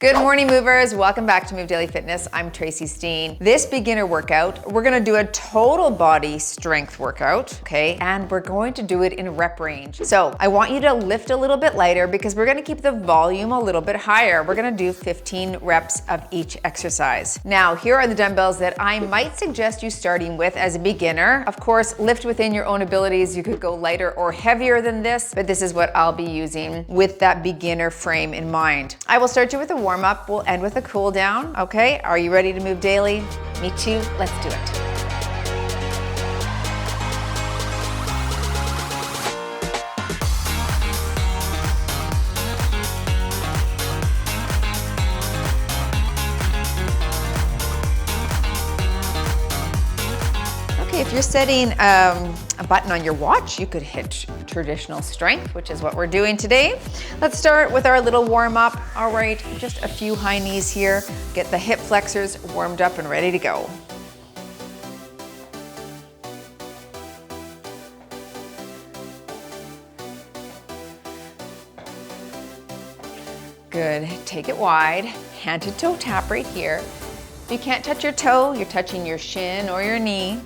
Good morning, movers. Welcome back to Move Daily Fitness. I'm Tracy Steen. This beginner workout, we're gonna do a total body strength workout, okay? And we're going to do it in rep range. So I want you to lift a little bit lighter because we're gonna keep the volume a little bit higher. We're gonna do 15 reps of each exercise. Now, here are the dumbbells that I might suggest you starting with as a beginner. Of course, lift within your own abilities. You could go lighter or heavier than this, but this is what I'll be using with that beginner frame in mind. I will start you with a warm up, we'll end with a cool down. Okay, are you ready to move daily? Me too, let's do it. Okay, if you're setting a button on your watch, you could hit traditional strength, which is what we're doing today. Let's start with our little warm up. All right, just a few high knees here. Get the hip flexors warmed up and ready to go. Good, take it wide. Hand to toe tap right here. If you can't touch your toe, you're touching your shin or your knee.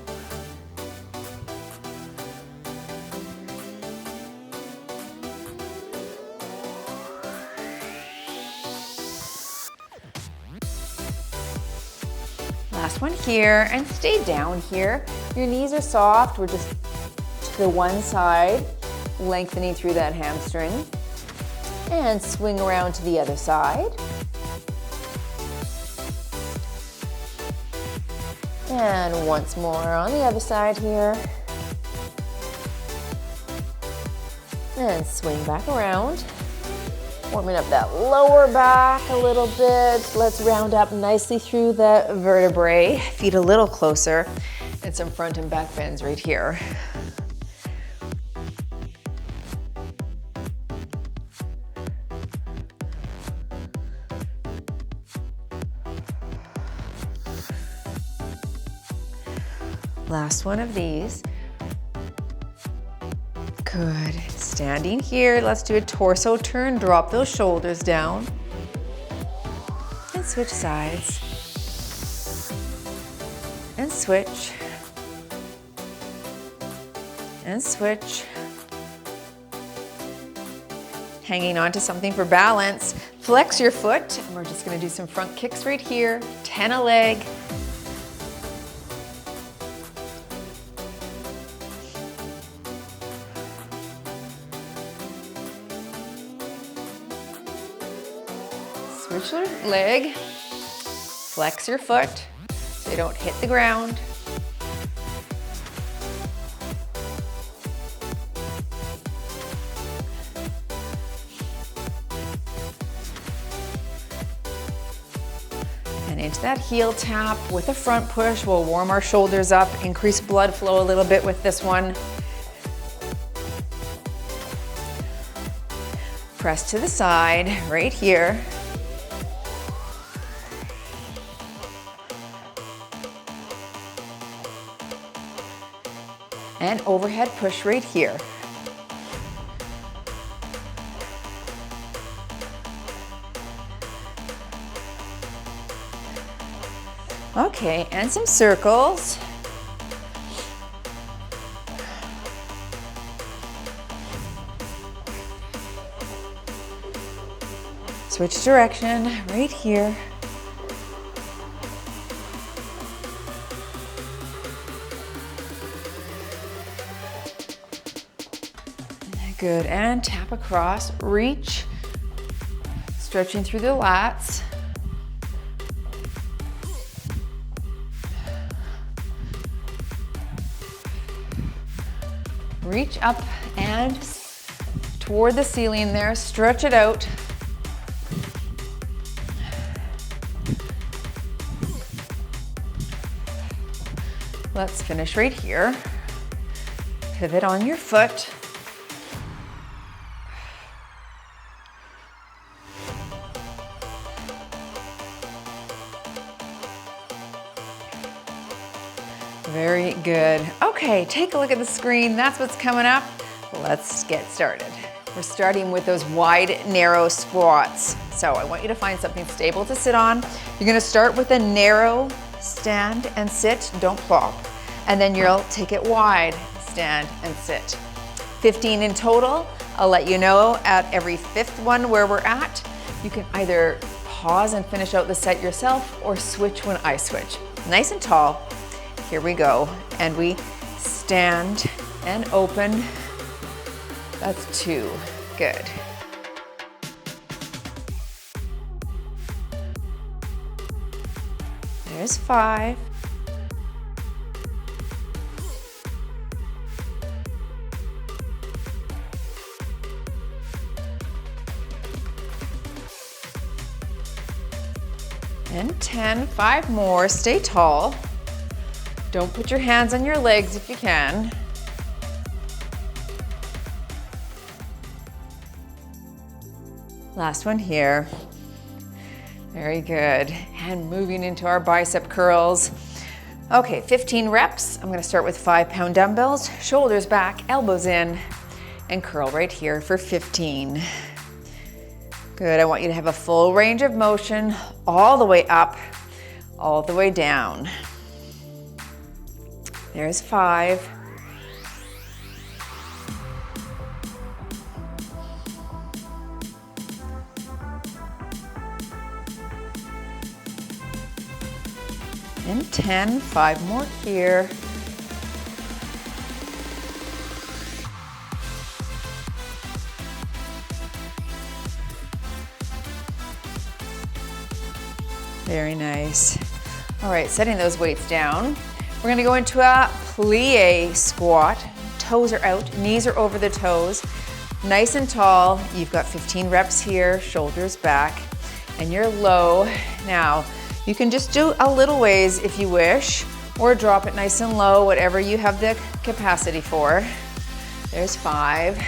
Last one here, and stay down here. Your knees are soft. We're just to the one side, lengthening through that hamstring. And swing around to the other side. And once more on the other side here. And swing back around. Warming up that lower back a little bit. Let's round up nicely through the vertebrae. Feet a little closer. And some front and back bends right here. Last one of these. Good. Standing here, let's do a torso turn. Drop those shoulders down. And switch sides. And switch. And switch. Hanging on to something for balance. Flex your foot. And we're just gonna do some front kicks right here. 10 a leg. Switch your leg, flex your foot so you don't hit the ground. And into that heel tap with a front push. We'll warm our shoulders up, increase blood flow a little bit with this one. Press to the side right here. And overhead push right here. Okay, and some circles. Switch direction right here. Good, and tap across, reach, stretching through the lats. Reach up and toward the ceiling there, stretch it out. Let's finish right here. Pivot on your foot. Very good. Okay, take a look at the screen. That's what's coming up. Let's get started. We're starting with those wide, narrow squats. So I want you to find something stable to sit on. You're gonna start with a narrow stand and sit, don't plop. And then you'll take it wide, stand and sit. 15 in total. I'll let you know at every 5th one where we're at. You can either pause and finish out the set yourself or switch when I switch. Nice and tall. Here we go. And we stand and open. That's 2. Good. There's 5. And 10, 5 more, stay tall. Don't put your hands on your legs if you can. Last one here. Very good. And moving into our bicep curls. Okay, 15 reps. I'm gonna start with 5-pound dumbbells, shoulders back, elbows in, and curl right here for 15. Good, I want you to have a full range of motion all the way up, all the way down. There's 5. And 10, 5 more here. Very nice. All right, setting those weights down. We're gonna go into a plie squat. Toes are out, knees are over the toes. Nice and tall. You've got 15 reps here, shoulders back, and you're low. Now, you can just do a little ways if you wish, or drop it nice and low, whatever you have the capacity for. There's 5.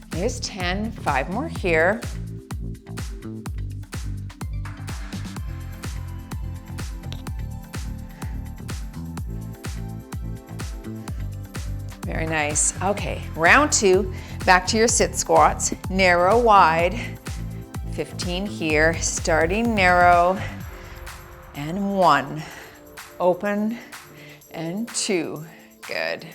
There's 10, 5 more here. Very nice. Okay, round 2, back to your sit squats. Narrow, wide, 15 here, starting narrow, and 1. Open, and 2. Good.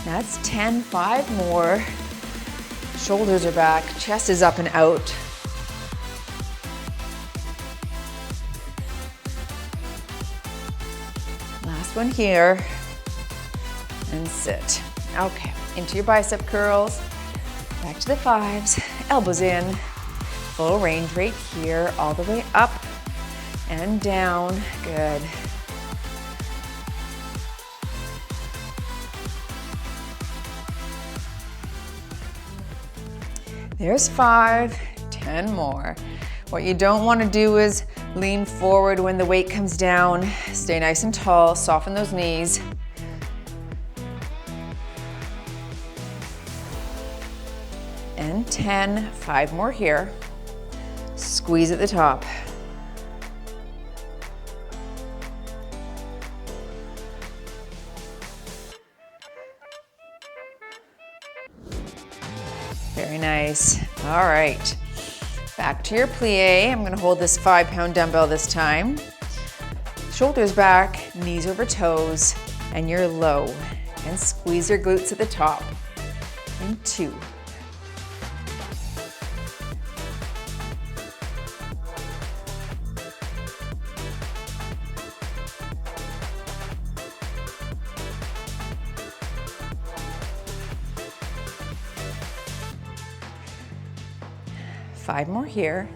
That's 10, 5 more. Shoulders are back, chest is up and out. Last one here, and sit. Okay, into your bicep curls, back to the 5s, elbows in, full range right here, all the way up and down, good. There's 5, 10 more. What you don't want to do is lean forward when the weight comes down. Stay nice and tall, soften those knees. And 10, 5 more here. Squeeze at the top. Very nice. All right, back to your plie. I'm gonna hold this 5-pound dumbbell this time. Shoulders back, knees over toes, and you're low. And squeeze your glutes at the top. And 2. Five more here.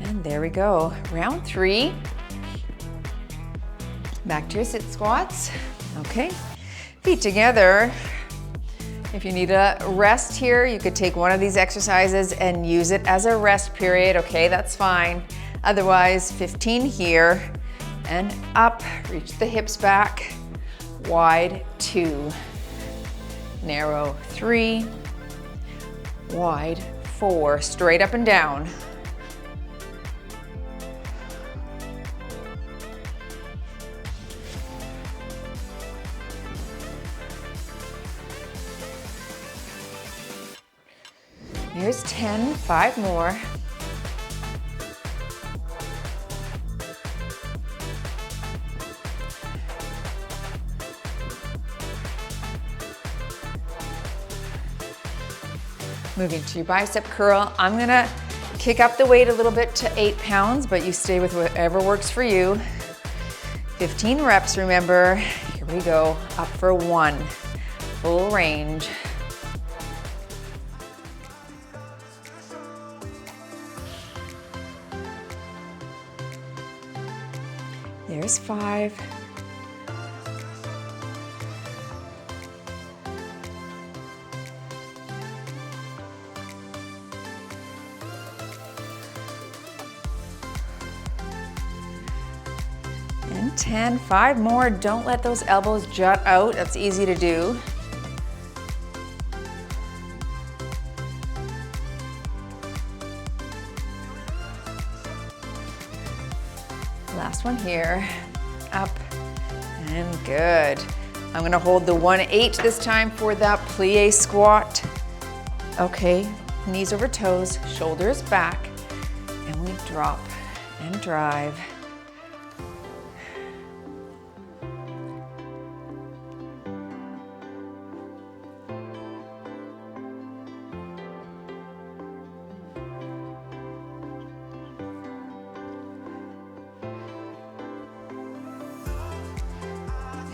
And there we go. Round 3. Back to your sit squats. Okay. Feet together. If you need a rest here, you could take one of these exercises and use it as a rest period. Okay, that's fine. Otherwise, 15 here and up. Reach the hips back. Wide, 2. Narrow, 3. Wide, 4. Straight up and down. Here's 10, 5 more. Moving to your bicep curl. I'm gonna kick up the weight a little bit to 8 pounds, but you stay with whatever works for you. 15 reps, remember. Here we go, up for 1. Full range. There's 5. And 10, 5 more. Don't let those elbows jut out. That's easy to do. Last one here, up, and good. I'm gonna hold the 1-8 this time for that plie squat. Okay, knees over toes, shoulders back, and we drop and drive.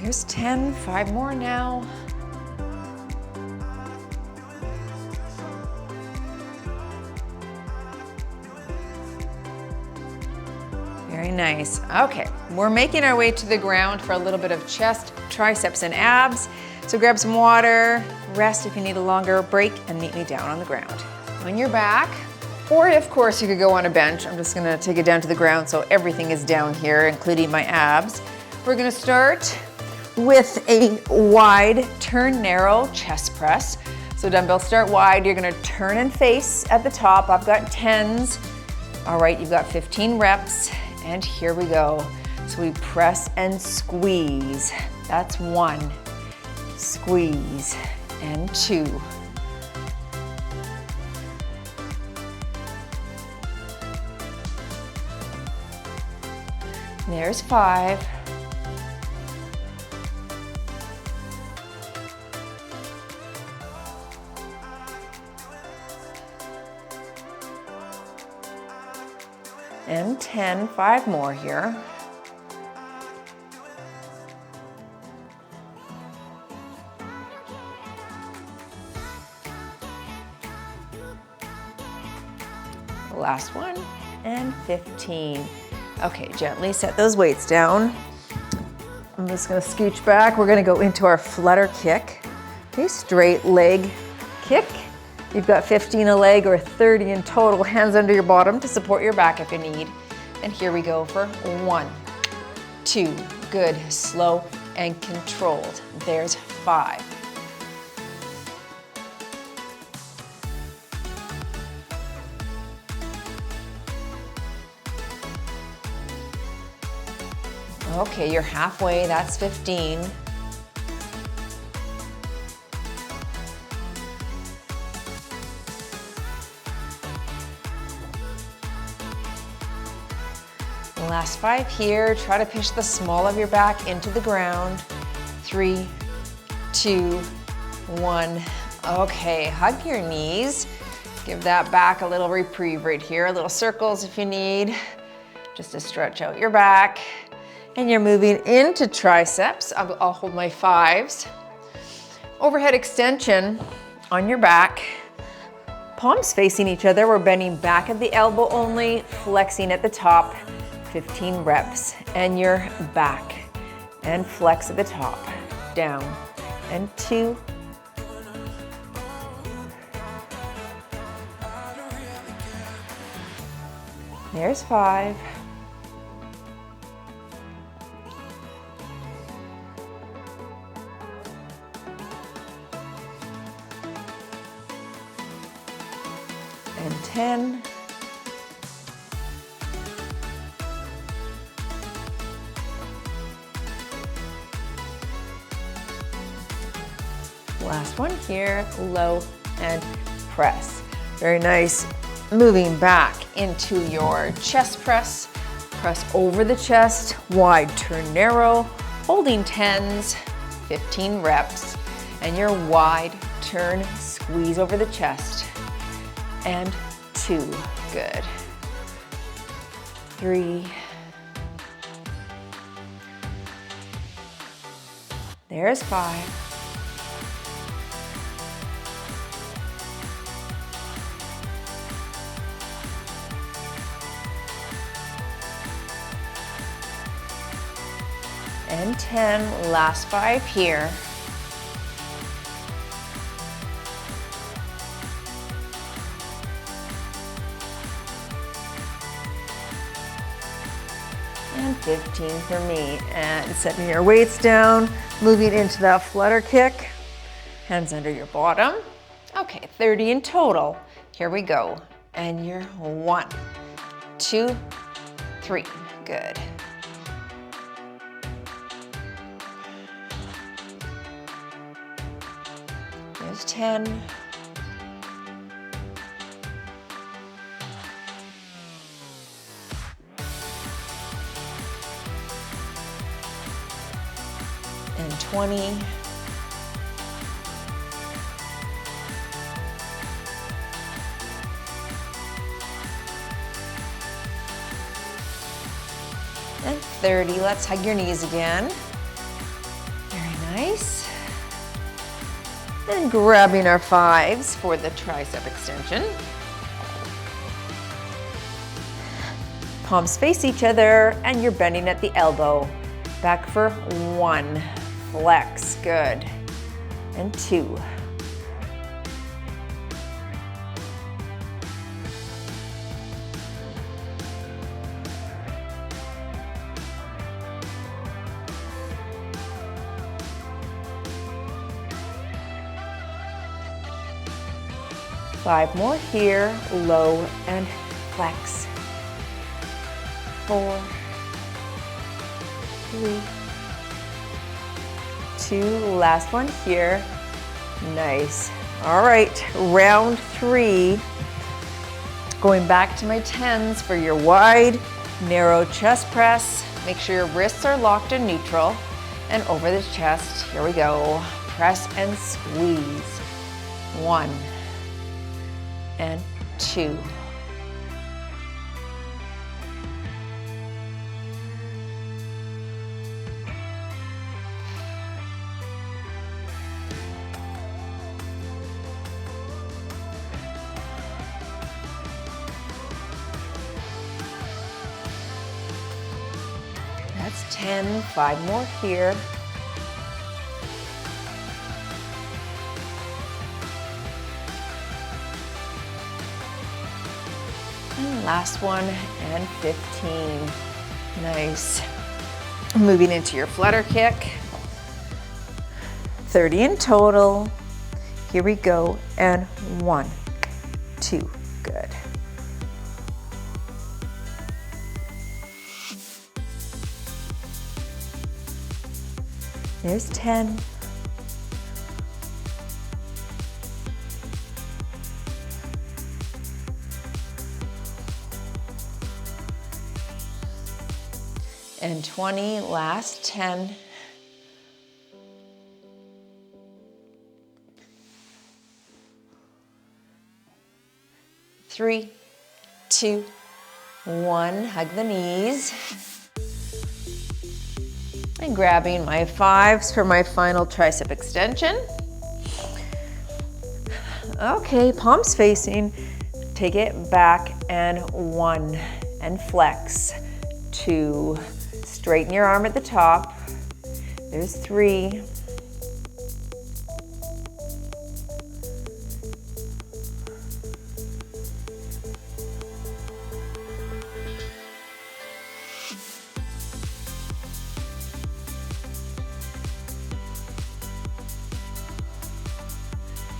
Here's 10, 5 more now. Very nice. Okay, we're making our way to the ground for a little bit of chest, triceps, and abs. So grab some water, rest if you need a longer break, and meet me down on the ground. On your back, or of course you could go on a bench. I'm just gonna take it down to the ground so everything is down here, including my abs. We're gonna start with a wide turn narrow chest press. So dumbbells start wide, you're gonna turn and face at the top. I've got 10s. All right, you've got 15 reps, and here we go. So we press and squeeze. That's 1, squeeze, and 2. There's 5. And 10, 5 more here. Last one, and 15. Okay, gently set those weights down. I'm just gonna scooch back. We're gonna go into our flutter kick. Okay, straight leg kick. You've got 15 a leg or 30 in total. Hands under your bottom to support your back if you need. And here we go for 1, 2, good, slow and controlled. There's 5. Okay, you're halfway, that's 15. Last 5 here. Try to push the small of your back into the ground. 3, 2, 1. Okay, hug your knees. Give that back a little reprieve right here. Little circles if you need, just to stretch out your back. And you're moving into triceps. I'll hold my 5s. Overhead extension on your back. Palms facing each other. We're bending back at the elbow only, flexing at the top. 15 reps, and you're back and flex at the top, down, and 2. There's 5. And 10. Last one here, low and press. Very nice. Moving back into your chest press. Press over the chest, wide turn narrow, holding 10s, 15 reps, and your wide turn, squeeze over the chest. And 2, good. 3. There's 5. And 10, last 5 here. And 15 for me. And setting your weights down, moving into that flutter kick. Hands under your bottom. Okay, 30 in total. Here we go. And you're 1, 2, 3, good. There's 10. And 20. And 30. Let's hug your knees again. Very nice. And grabbing our 5s for the tricep extension. Palms face each other and you're bending at the elbow. Back for 1, flex, good. And 2. Five more here, low and flex. 4, 3, 2, last one here. Nice. All right, round 3. Going back to my 10s for your wide, narrow chest press. Make sure your wrists are locked in neutral and over the chest. Here we go. Press and squeeze. 1 and 2. That's 10, 5 more here. And last one, and 15. Nice. Moving into your flutter kick. 30 in total. Here we go, and 1, 2, good. There's 10. And 20, last 10. Three, 2, 1, hug the knees. And grabbing my 5s for my final tricep extension. Okay, palms facing. Take it back and 1, and flex. 2, straighten your arm at the top. There's 3.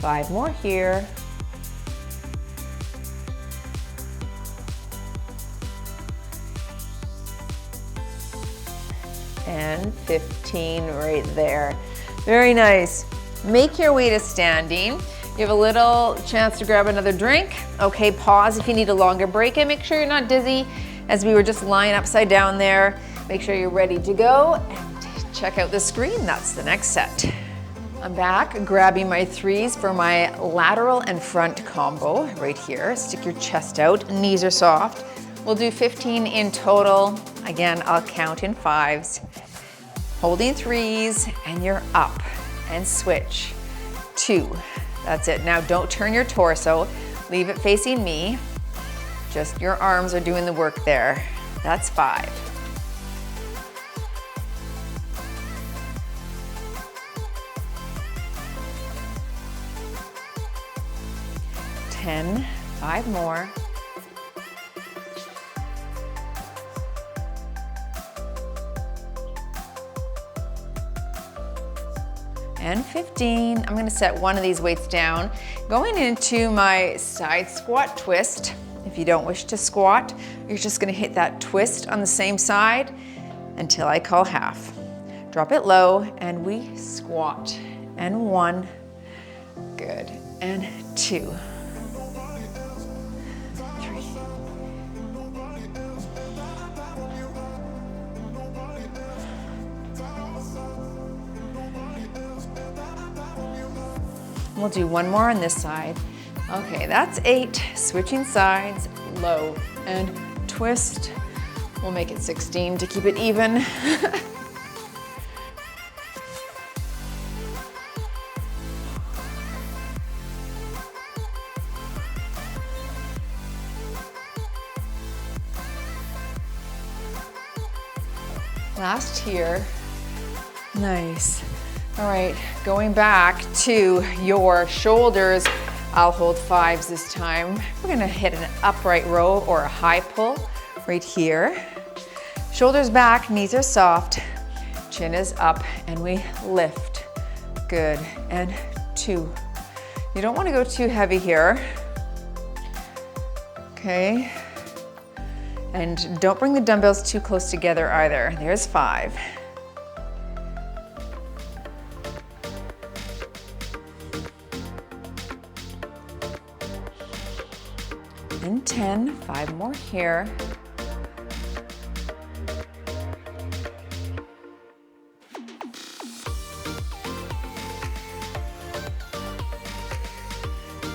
5 more here. And 15 right there. Very nice. Make your way to standing. You have a little chance to grab another drink. Okay, pause if you need a longer break, and make sure you're not dizzy as we were just lying upside down there. Make sure you're ready to go and check out the screen. That's the next set. I'm back, grabbing my 3s for my lateral and front combo right here. Stick your chest out, knees are soft. We'll do 15 in total. Again, I'll count in 5s. Holding 3s, and you're up, and switch. 2, that's it. Now don't turn your torso, leave it facing me. Just your arms are doing the work there. That's 5. 10, 5 more. And 15. I'm gonna set one of these weights down. Going into my side squat twist. If you don't wish to squat, you're just gonna hit that twist on the same side until I call half. Drop it low, and we squat. And 1, good, and 2, 3. We'll do one more on this side. Okay, that's 8. Switching sides, low, and twist. We'll make it 16 to keep it even. Last here. Nice. All right, going back to your shoulders. I'll hold 5s this time. We're gonna hit an upright row or a high pull right here. Shoulders back, knees are soft, chin is up, and we lift. Good, and 2. You don't wanna go too heavy here. Okay. And don't bring the dumbbells too close together either. There's 5. And 10, 5 more here.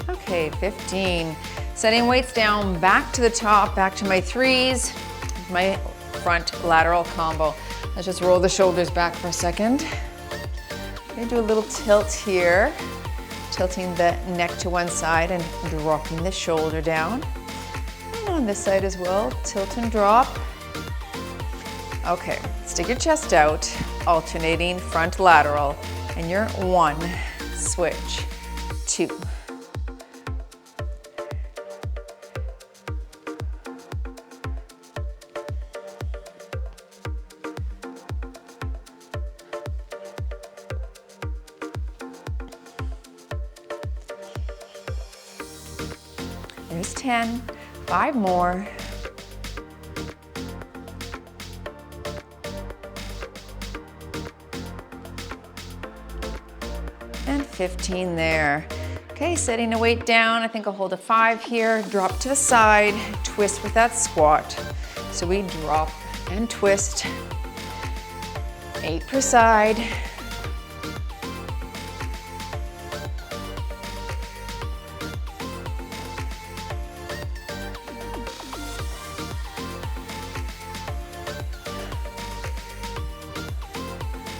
Okay, 15. Setting weights down, back to the top, back to my 3s, my front lateral combo. Let's just roll the shoulders back for a second. Okay, do a little tilt here, tilting the neck to one side and dropping the shoulder down. And on this side as well, tilt and drop. Okay, stick your chest out, alternating front lateral, and you're 1, switch, 2. There's 10, 5 more. And 15 there. Okay, setting a weight down. I think I'll hold a 5 here. Drop to the side, twist with that squat. So we drop and twist. 8 per side.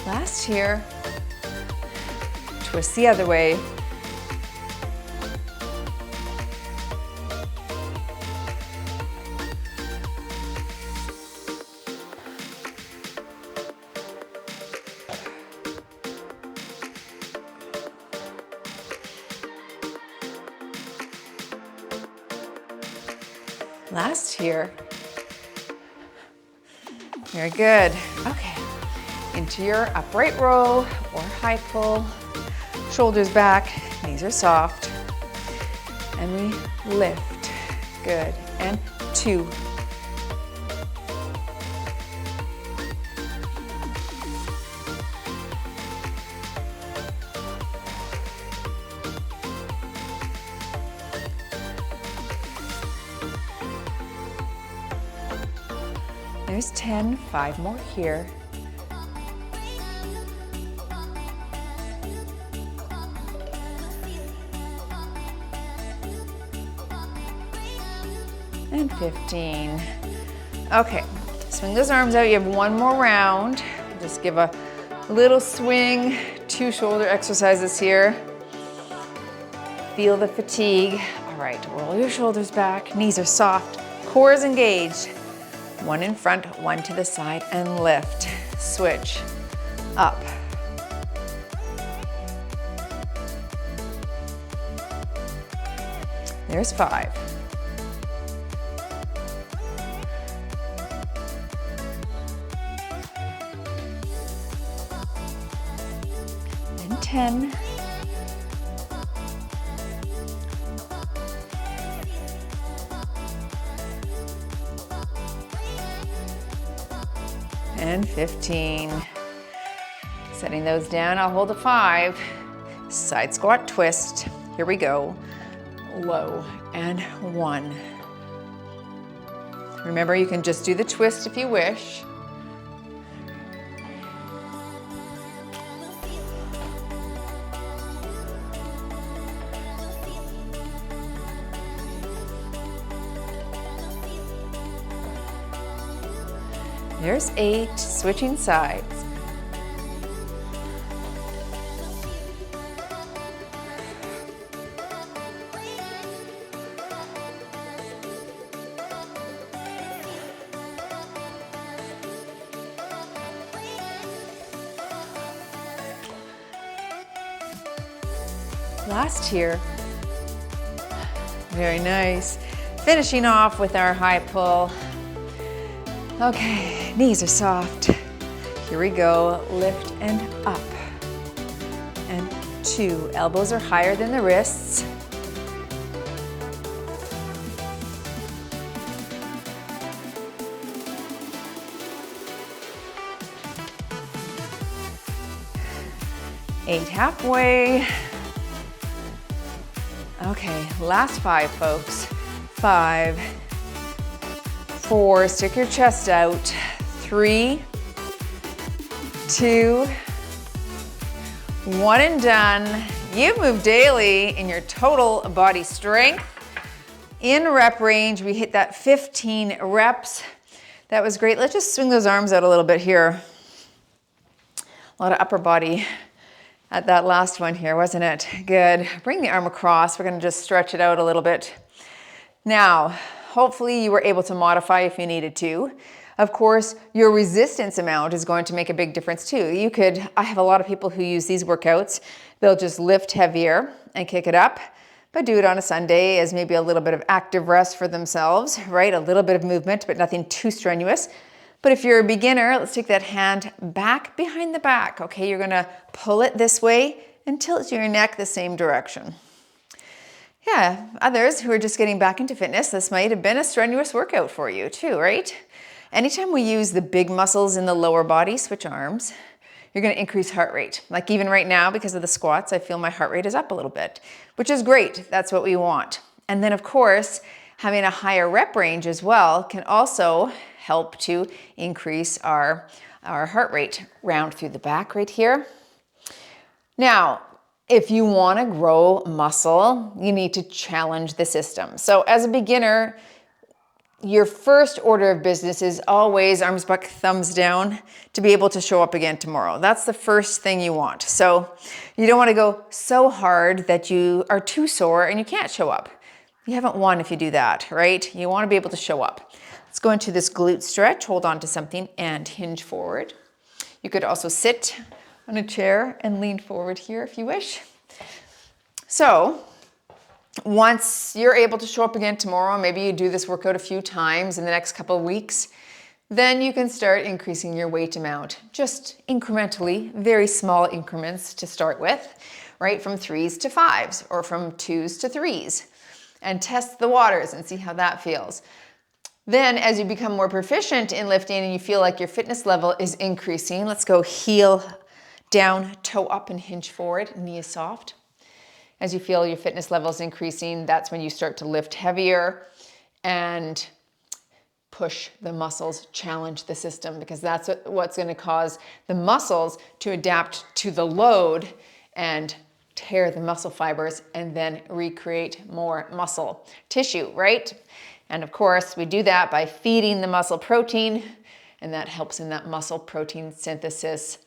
Last here, twist the other way. Last here. Very good. Okay. Into your upright row or high pull. Shoulders back, knees are soft. And we lift. Good. And 2. There's 10, 5 more here. And 15. Okay, swing those arms out. You have one more round. Just give a little swing, 2 shoulder exercises here. Feel the fatigue. All right, roll your shoulders back. Knees are soft, core is engaged. 1 in front, 1 to the side, and lift. Switch. Up. There's 5. And 10. And 15. Setting those down, I'll hold a 5. Side squat twist. Here we go. Low and 1. Remember, you can just do the twist if you wish. There's 8, switching sides. Last here. Very nice. Finishing off with our high pull. Okay, knees are soft. Here we go, lift and up. And 2, elbows are higher than the wrists. Eight halfway. Okay, last 5, folks. 5, 4, stick your chest out. 3, 2, 1 and done. You've moved daily in your total body strength. In rep range, we hit that 15 reps. That was great. Let's just swing those arms out a little bit here. A lot of upper body at that last one here, wasn't it? Good. Bring the arm across. We're gonna just stretch it out a little bit. Now, hopefully you were able to modify if you needed to. Of course, your resistance amount is going to make a big difference too. I have a lot of people who use these workouts. They'll just lift heavier and kick it up, but do it on a Sunday as maybe a little bit of active rest for themselves, right? A little bit of movement, but nothing too strenuous. But if you're a beginner, let's take that hand back behind the back, okay? You're gonna pull it this way and tilt your neck the same direction. Yeah, others who are just getting back into fitness, this might have been a strenuous workout for you too, right? Anytime we use the big muscles in the lower body, switch arms, you're gonna increase heart rate. Like even right now, because of the squats, I feel my heart rate is up a little bit, which is great, that's what we want. And then of course, having a higher rep range as well can also help to increase our heart rate. Round through the back right here. Now, if you want to grow muscle, you need to challenge the system. So as a beginner, your first order of business is always arms back, thumbs down to be able to show up again tomorrow. That's the first thing you want. So you don't want to go so hard that you are too sore and you can't show up. You haven't won if you do that, right? You want to be able to show up. Let's go into this glute stretch, hold on to something and hinge forward. You could also sit on a chair and lean forward here if you wish. So once you're able to show up again tomorrow, maybe you do this workout a few times in the next couple of weeks, then you can start increasing your weight amount, just incrementally, very small increments to start with. right? From 3s to 5s or from 2s to 3s, and test the waters and see how that feels. Then as you become more proficient in lifting and you feel like your fitness level is increasing, let's go heel down, toe up and hinge forward, knee is soft. As you feel your fitness level is increasing, that's when you start to lift heavier and push the muscles, challenge the system, because that's what's going to cause the muscles to adapt to the load and tear the muscle fibers and then recreate more muscle tissue, right? And of course, we do that by feeding the muscle protein, and that helps in that muscle protein synthesis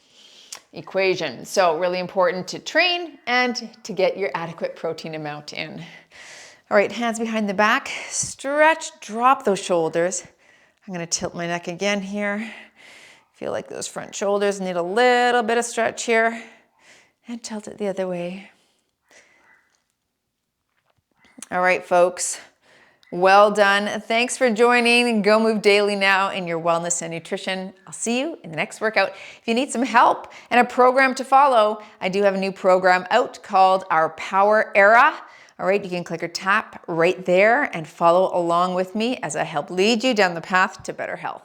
equation. So really important to train and to get your adequate protein amount in. All right, hands behind the back, stretch, drop those shoulders. I'm gonna tilt my neck again here. Feel like those front shoulders need a little bit of stretch here, and tilt it the other way. All right, folks. Well done. Thanks for joining Go Move Daily now in your wellness and nutrition. I'll see you in the next workout. If you need some help and a program to follow, I do have a new program out called Our Power Era. All right, you can click or tap right there and follow along with me as I help lead you down the path to better health.